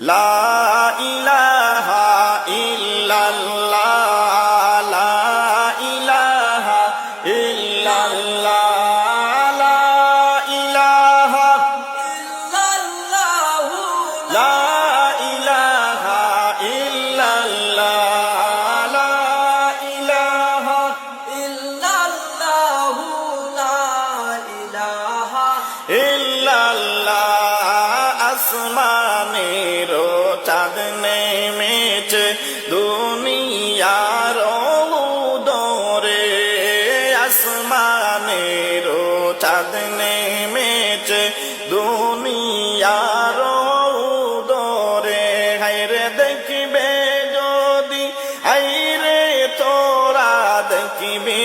লা ইলাহা ইল্লাল্লাহ লা ইলাহা ইল্লাল্লাহ লা ইলাহা ইল্লাল্লাহ লা ইলাহা ইল্লাল্লাহ লা ইলাহা ইল্লাল্লাহ লা ইলাহা ইল্লাল্লাহ আসমানের চাঁদ নেমেছে দুনিয়ার উদরে আসমানের চাঁদ নেমেছে দুনিয়ার উদরে হায়রে দেখবে যদি হায়রে তোরা দেখবি